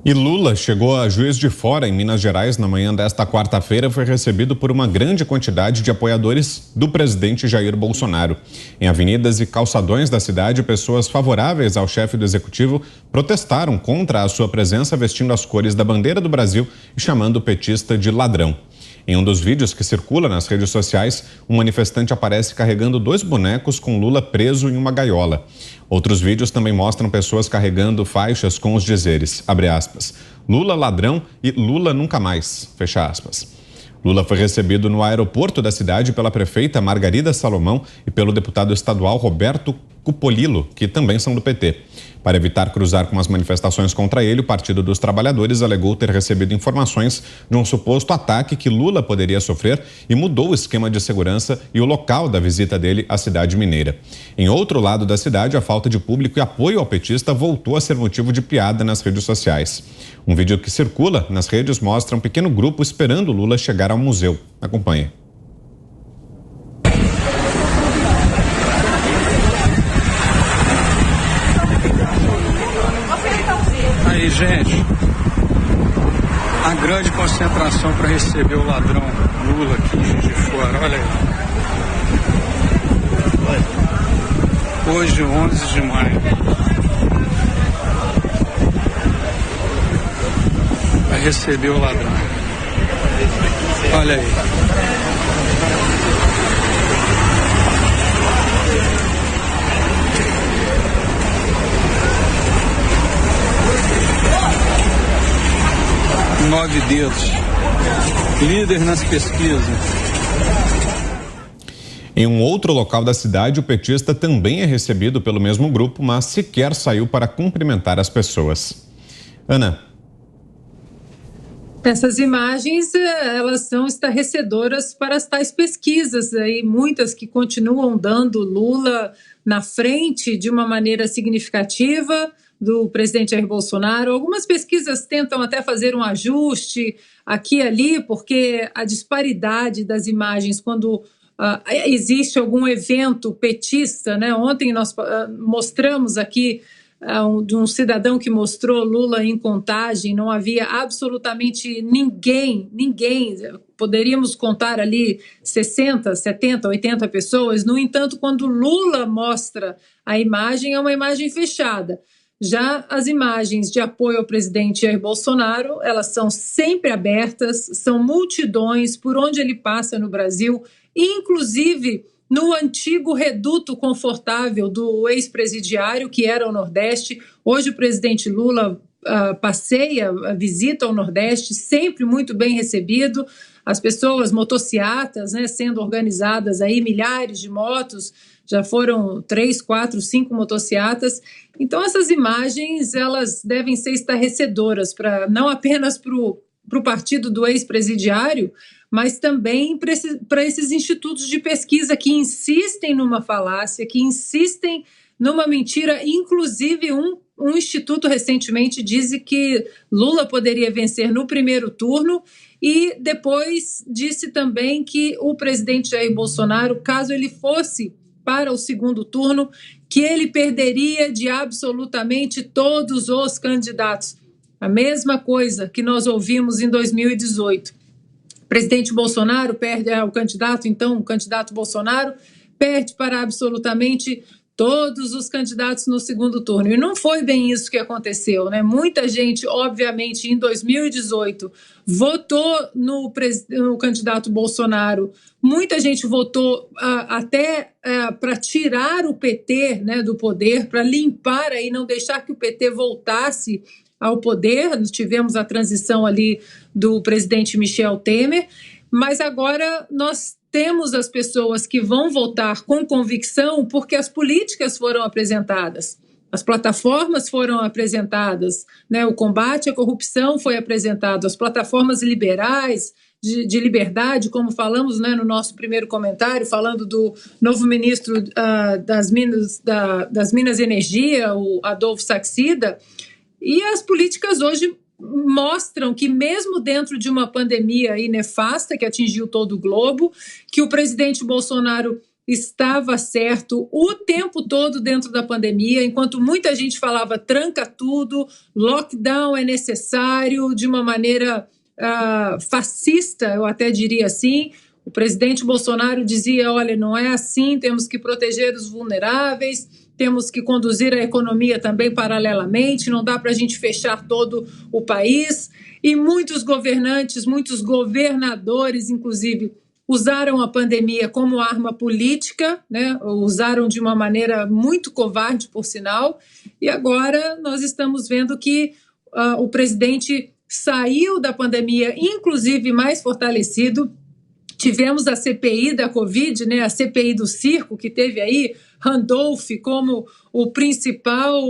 E Lula chegou a Juiz de Fora, em Minas Gerais, na manhã desta quarta-feira. Foi recebido por uma grande quantidade de apoiadores do presidente Jair Bolsonaro. Em avenidas e calçadões da cidade, pessoas favoráveis ao chefe do executivo protestaram contra a sua presença, vestindo as cores da bandeira do Brasil e chamando o petista de ladrão. Em um dos vídeos que circula nas redes sociais, um manifestante aparece carregando 2 bonecos com Lula preso em uma gaiola. Outros vídeos também mostram pessoas carregando faixas com os dizeres, abre aspas, Lula ladrão e Lula nunca mais, fecha aspas. Lula foi recebido no aeroporto da cidade pela prefeita Margarida Salomão e pelo deputado estadual Roberto Cupolillo, que também são do PT. Para evitar cruzar com as manifestações contra ele, o Partido dos Trabalhadores alegou ter recebido informações de um suposto ataque que Lula poderia sofrer e mudou o esquema de segurança e o local da visita dele à cidade mineira. Em outro lado da cidade, a falta de público e apoio ao petista voltou a ser motivo de piada nas redes sociais. Um vídeo que circula nas redes mostra um pequeno grupo esperando Lula chegar ao museu. Acompanhe. Aí, gente, a grande concentração para receber o ladrão Lula aqui em Juiz de Fora, olha aí. Hoje, 11 de maio. Vai receber o ladrão. Olha aí. Nove dedos, líder nas pesquisas. Em um outro local da cidade, o petista também é recebido pelo mesmo grupo, mas sequer saiu para cumprimentar as pessoas. Ana. Essas imagens, elas são estarrecedoras para as tais pesquisas, aí, muitas que continuam dando Lula na frente de uma maneira significativa do presidente Jair Bolsonaro. Algumas pesquisas tentam até fazer um ajuste aqui e ali, porque a disparidade das imagens quando existe algum evento petista, né? Ontem nós mostramos aqui de um cidadão que mostrou Lula em Contagem, não havia absolutamente ninguém, poderíamos contar ali 60, 70, 80 pessoas. No entanto, quando Lula mostra a imagem, é uma imagem fechada. Já as imagens de apoio ao presidente Jair Bolsonaro, elas são sempre abertas, são multidões por onde ele passa no Brasil, inclusive no antigo reduto confortável do ex-presidiário, que era o Nordeste. Hoje o presidente Lula passeia, visita o Nordeste, sempre muito bem recebido. As pessoas, motocicletas, né, sendo organizadas aí, milhares de motos, já foram 3, 4, 5 motocicletas. Então essas imagens, elas devem ser estarrecedoras, não apenas para o partido do ex-presidiário, mas também para esses institutos de pesquisa que insistem numa falácia, que insistem numa mentira. Inclusive um instituto recentemente disse que Lula poderia vencer no primeiro turno e depois disse também que o presidente Jair Bolsonaro, caso ele fosse para o segundo turno, que ele perderia de absolutamente todos os candidatos. A mesma coisa que nós ouvimos em 2018. O presidente Bolsonaro perde, o candidato Bolsonaro perde para absolutamente todos os candidatos no segundo turno. E não foi bem isso que aconteceu, né? Muita gente, obviamente, em 2018, votou no candidato Bolsonaro. Muita gente votou até para tirar o PT, né, do poder, para limpar aí, não deixar que o PT voltasse ao poder. Nós tivemos a transição ali do presidente Michel Temer, mas agora nós temos as pessoas que vão votar com convicção porque as políticas foram apresentadas, as plataformas foram apresentadas, né? O combate à corrupção foi apresentado, as plataformas liberais de liberdade, como falamos, né, no nosso primeiro comentário, falando do novo ministro das Minas e Energia, o Adolfo Saxida. E as políticas hoje mostram que mesmo dentro de uma pandemia aí nefasta que atingiu todo o globo, que o presidente Bolsonaro estava certo o tempo todo dentro da pandemia, enquanto muita gente falava tranca tudo, lockdown é necessário, de uma maneira fascista, eu até diria assim. O presidente Bolsonaro dizia, olha, não é assim, temos que proteger os vulneráveis, temos que conduzir a economia também paralelamente, não dá para a gente fechar todo o país. E muitos governantes, muitos governadores, inclusive, usaram a pandemia como arma política, né? Usaram de uma maneira muito covarde, por sinal, e agora nós estamos vendo que o presidente saiu da pandemia, inclusive mais fortalecido. Tivemos a CPI da Covid, né? A CPI do circo, que teve aí Randolph como o principal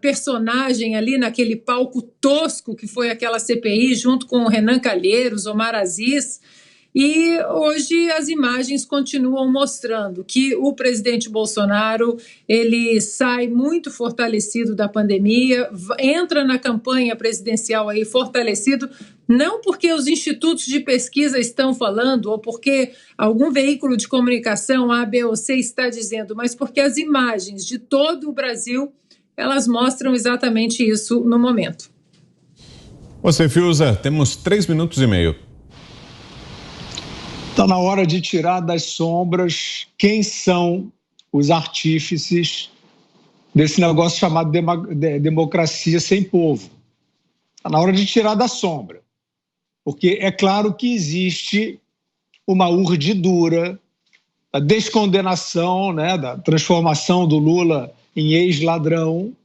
personagem ali naquele palco tosco que foi aquela CPI, junto com o Renan Calheiros, Omar Aziz. E hoje as imagens continuam mostrando que o presidente Bolsonaro, ele sai muito fortalecido da pandemia, entra na campanha presidencial aí fortalecido, não porque os institutos de pesquisa estão falando ou porque algum veículo de comunicação A, B ou C está dizendo, mas porque as imagens de todo o Brasil, elas mostram exatamente isso no momento. Você, Fiuza, temos 3 minutos e meio. Está na hora de tirar das sombras quem são os artífices desse negócio chamado democracia sem povo. Está na hora de tirar da sombra. Porque é claro que existe uma urdidura, a descondenação, né, da transformação do Lula em ex-ladrão,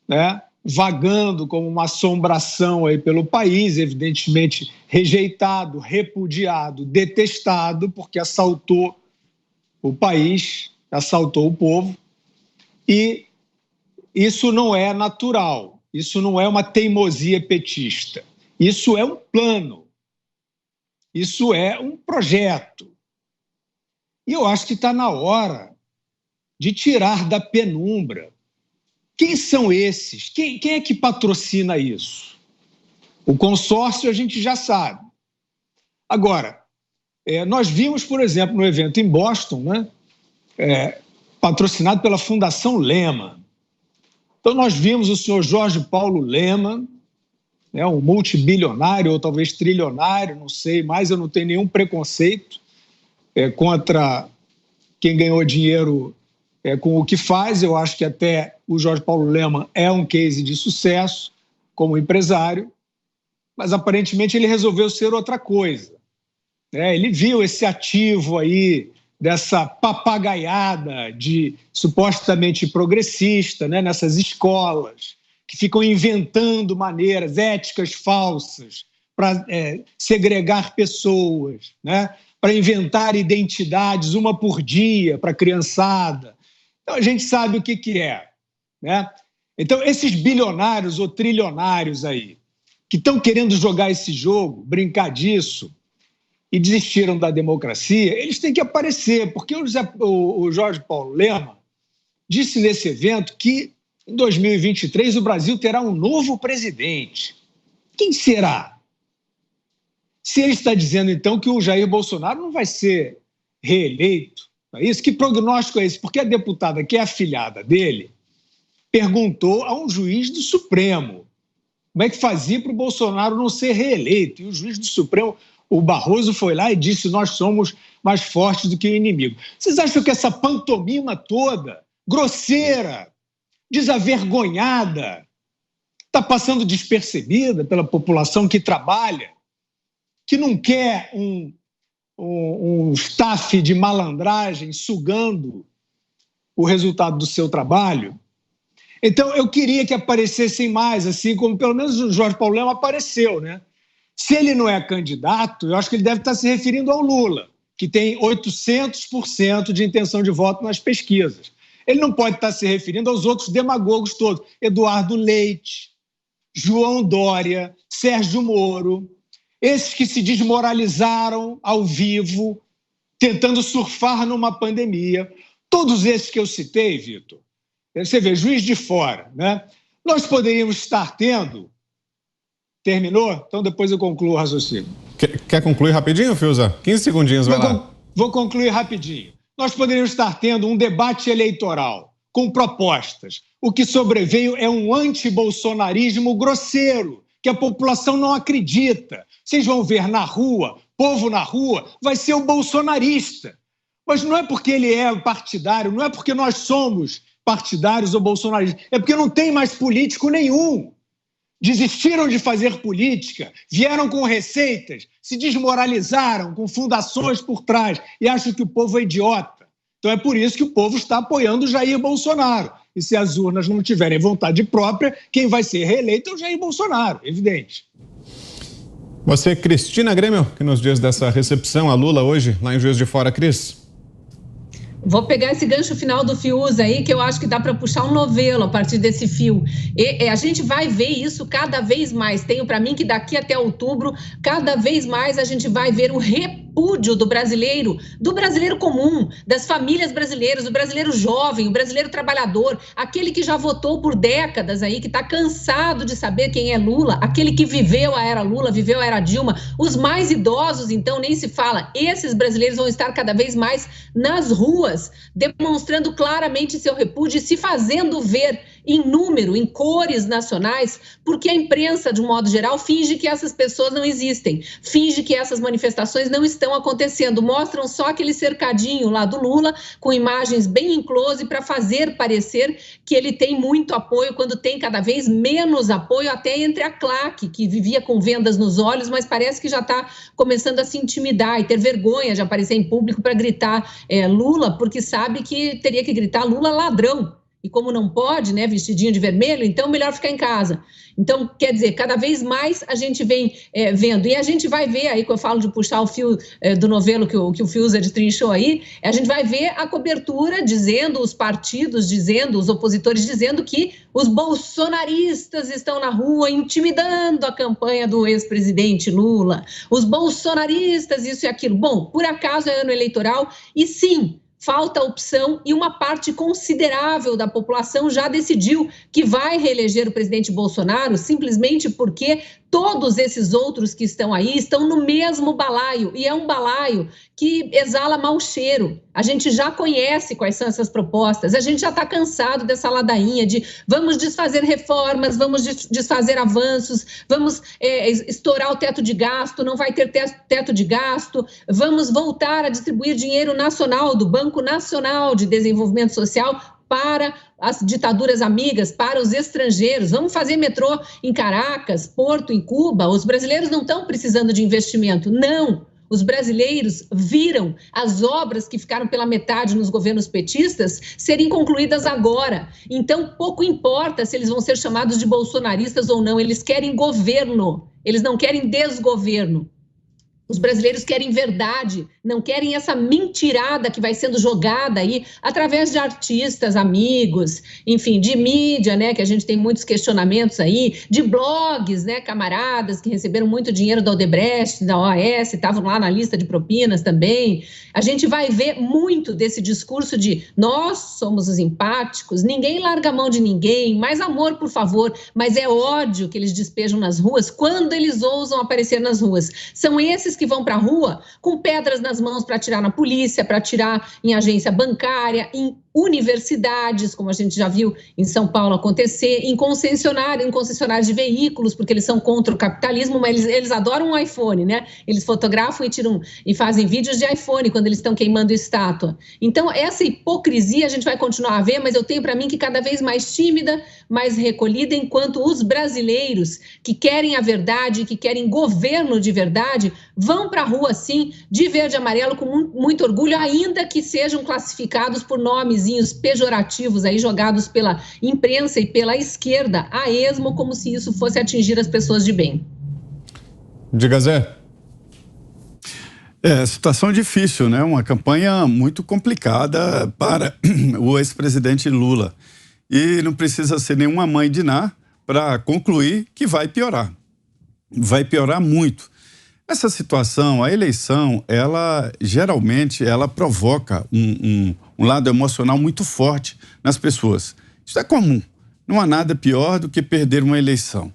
né, vagando como uma assombração aí pelo país, evidentemente rejeitado, repudiado, detestado, porque assaltou o país, assaltou o povo. E isso não é natural, isso não é uma teimosia petista, isso é um plano, isso é um projeto. E eu acho que está na hora de tirar da penumbra. Quem são esses? Quem é que patrocina isso? O consórcio a gente já sabe. Agora, nós vimos, por exemplo, no evento em Boston, né, patrocinado pela Fundação Lehman. Então, nós vimos o senhor Jorge Paulo Lehmann, né, um multibilionário ou talvez trilionário, não sei, mas eu não tenho nenhum preconceito contra quem ganhou dinheiro com o que faz. Eu acho que até o Jorge Paulo Lehmann é um case de sucesso como empresário, mas aparentemente ele resolveu ser outra coisa. Ele viu esse ativo aí dessa papagaiada de supostamente progressista, né, nessas escolas que ficam inventando maneiras éticas falsas para segregar pessoas, né, para inventar identidades uma por dia para a criançada. Então a gente sabe o que é, né? Então esses bilionários ou trilionários aí que estão querendo jogar esse jogo, brincar disso e desistiram da democracia, eles têm que aparecer, porque o Jorge Paulo Lehmann disse nesse evento que em 2023 o Brasil terá um novo presidente. Quem será? Se ele está dizendo então que o Jair Bolsonaro não vai ser reeleito, não é isso? Que prognóstico é esse? Porque a deputada que é afilhada dele perguntou a um juiz do Supremo como é que fazia para o Bolsonaro não ser reeleito. E o juiz do Supremo, o Barroso, foi lá e disse: nós somos mais fortes do que o inimigo. Vocês acham que essa pantomima toda, grosseira, desavergonhada, está passando despercebida pela população que trabalha, que não quer um staff de malandragem sugando o resultado do seu trabalho? Então, eu queria que aparecessem mais, assim como pelo menos o Jorge Paulo Lehmann apareceu, né? Se ele não é candidato, eu acho que ele deve estar se referindo ao Lula, que tem 800% de intenção de voto nas pesquisas. Ele não pode estar se referindo aos outros demagogos todos. Eduardo Leite, João Dória, Sérgio Moro, esses que se desmoralizaram ao vivo, tentando surfar numa pandemia. Todos esses que eu citei, Vitor, você vê, Juiz de Fora, né? Nós poderíamos estar tendo... Terminou? Então depois eu concluo o raciocínio. Quer concluir rapidinho, Fiuza? 15 segundinhos, vai lá. Vou concluir rapidinho. nós poderíamos estar tendo um debate eleitoral com propostas. O que sobreveio é um antibolsonarismo grosseiro, que a população não acredita. Vocês vão ver na rua, povo na rua, vai ser o bolsonarista. Mas não é porque ele é partidário, não é porque nós somos partidários ou bolsonaristas, é porque não tem mais político nenhum. Desistiram de fazer política, vieram com receitas, se desmoralizaram com fundações por trás e acham que o povo é idiota. Então é por isso que o povo está apoiando o Jair Bolsonaro. E se as urnas não tiverem vontade própria, quem vai ser reeleito é o Jair Bolsonaro, evidente. Você, Cristina Grêmio, que nos diz dessa recepção a Lula hoje, lá em Juiz de Fora, Cris? Vou pegar esse gancho final do Fiuza aí, que eu acho que dá para puxar um novelo a partir desse fio. A gente vai ver isso cada vez mais. Tenho para mim que daqui até outubro, cada vez mais a gente vai ver o repúdio do brasileiro comum, das famílias brasileiras, do brasileiro jovem, o brasileiro trabalhador, aquele que já votou por décadas aí, que está cansado de saber quem é Lula, aquele que viveu a era Lula, viveu a era Dilma. Os mais idosos, então, nem se fala. Esses brasileiros vão estar cada vez mais nas ruas, demonstrando claramente seu repúdio e se fazendo ver em número, em cores nacionais, porque a imprensa, de um modo geral, finge que essas pessoas não existem, finge que essas manifestações não estão acontecendo, mostram só aquele cercadinho lá do Lula, com imagens bem em close, para fazer parecer que ele tem muito apoio, quando tem cada vez menos apoio, até entre a claque, que vivia com vendas nos olhos, mas parece que já está começando a se intimidar e ter vergonha de aparecer em público para gritar Lula, porque sabe que teria que gritar Lula ladrão. E como não pode, né, vestidinho de vermelho, então melhor ficar em casa. Então, quer dizer, cada vez mais a gente vem vendo. E a gente vai ver aí, quando eu falo de puxar o fio do novelo que o Fiuza destrinchou aí, a gente vai ver a cobertura dizendo, os partidos dizendo, os opositores dizendo que os bolsonaristas estão na rua intimidando a campanha do ex-presidente Lula. Os bolsonaristas, isso e aquilo. Bom, por acaso é ano eleitoral e sim, falta opção e uma parte considerável da população já decidiu que vai reeleger o presidente Bolsonaro simplesmente porque todos esses outros que estão aí estão no mesmo balaio, e é um balaio que exala mau cheiro. A gente já conhece quais são essas propostas, a gente já está cansado dessa ladainha de vamos desfazer reformas, vamos desfazer avanços, vamos estourar o teto de gasto, não vai ter teto de gasto, vamos voltar a distribuir dinheiro nacional do Banco Nacional de Desenvolvimento Social para as ditaduras amigas, para os estrangeiros. Vamos fazer metrô em Caracas, Porto, em Cuba. Os brasileiros não estão precisando de investimento, não. Os brasileiros viram as obras que ficaram pela metade nos governos petistas serem concluídas agora. Então, pouco importa se eles vão ser chamados de bolsonaristas ou não, eles querem governo, eles não querem desgoverno. Os brasileiros querem verdade, não querem essa mentirada que vai sendo jogada aí através de artistas, amigos, enfim, de mídia, né, que a gente tem muitos questionamentos aí, de blogs, né, camaradas que receberam muito dinheiro da Odebrecht, da OAS, estavam lá na lista de propinas também. A gente vai ver muito desse discurso de nós somos os empáticos, ninguém larga a mão de ninguém, mais amor, por favor, mas é ódio que eles despejam nas ruas quando eles ousam aparecer nas ruas. São esses que vão para a rua com pedras nas mãos para atirar na polícia, para atirar em agência bancária, em universidades, como a gente já viu em São Paulo acontecer, em concessionários de veículos, porque eles são contra o capitalismo, mas eles adoram um iPhone, né? Eles fotografam e fazem vídeos de iPhone quando eles estão queimando estátua. Então, essa hipocrisia a gente vai continuar a ver, mas eu tenho para mim que cada vez mais tímida, mais recolhida, enquanto os brasileiros que querem a verdade, que querem governo de verdade, vão para a rua, sim, de verde e amarelo, com muito orgulho, ainda que sejam classificados por nomezinhos pejorativos aí jogados pela imprensa e pela esquerda a esmo, como se isso fosse atingir as pessoas de bem. Diga, Zé. Situação difícil, né? Uma campanha muito complicada para o ex-presidente Lula. E não precisa ser nenhuma mãe de Ná para concluir que vai piorar. Vai piorar muito. Essa situação, a eleição, ela geralmente provoca um lado emocional muito forte nas pessoas. Isso é comum. Não há nada pior do que perder uma eleição.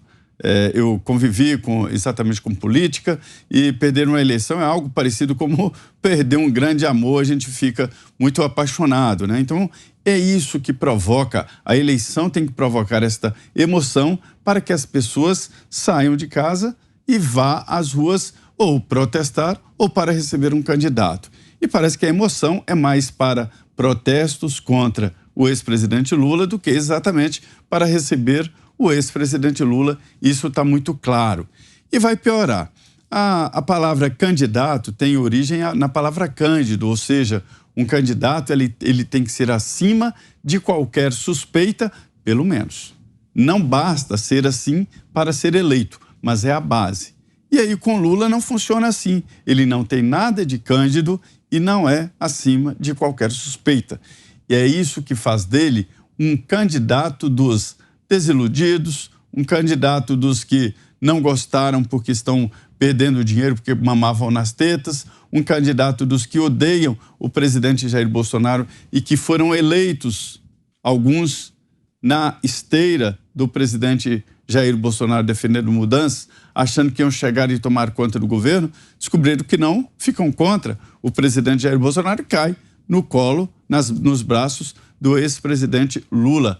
Eu convivi exatamente com política, e perder uma eleição é algo parecido como perder um grande amor, a gente fica muito apaixonado, né? Então, é isso que provoca, a eleição tem que provocar esta emoção para que as pessoas saiam de casa e vá às ruas ou protestar ou para receber um candidato. E parece que a emoção é mais para protestos contra o ex-presidente Lula do que exatamente para receber o ex-presidente Lula. Isso está muito claro. E vai piorar. A palavra candidato tem origem na palavra cândido, ou seja, um candidato ele tem que ser acima de qualquer suspeita, pelo menos. Não basta ser assim para ser eleito, mas é a base. E aí com Lula não funciona assim. Ele não tem nada de cândido e não é acima de qualquer suspeita. E é isso que faz dele um candidato dos desiludidos, um candidato dos que não gostaram porque estão perdendo dinheiro porque mamavam nas tetas, um candidato dos que odeiam o presidente Jair Bolsonaro e que foram eleitos, alguns, na esteira do presidente Jair Bolsonaro defendendo mudanças, achando que iam chegar e tomar conta do governo, descobriram que não, ficam contra o presidente Jair Bolsonaro e cai no colo, nos braços do ex-presidente Lula.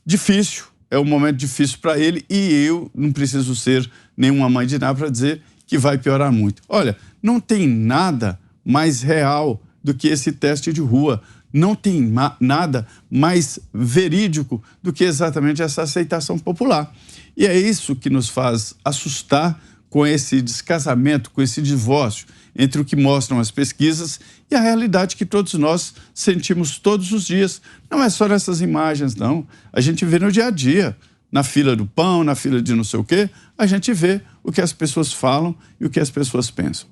Difícil, é um momento difícil para ele, e eu não preciso ser nenhuma mãe de nada para dizer que vai piorar muito. Olha, não tem nada mais real do que esse teste de rua. Não tem nada mais verídico do que exatamente essa aceitação popular. E é isso que nos faz assustar com esse descasamento, com esse divórcio entre o que mostram as pesquisas e a realidade que todos nós sentimos todos os dias. Não é só nessas imagens, não. A gente vê no dia a dia, na fila do pão, na fila de não sei o quê, a gente vê o que as pessoas falam e o que as pessoas pensam.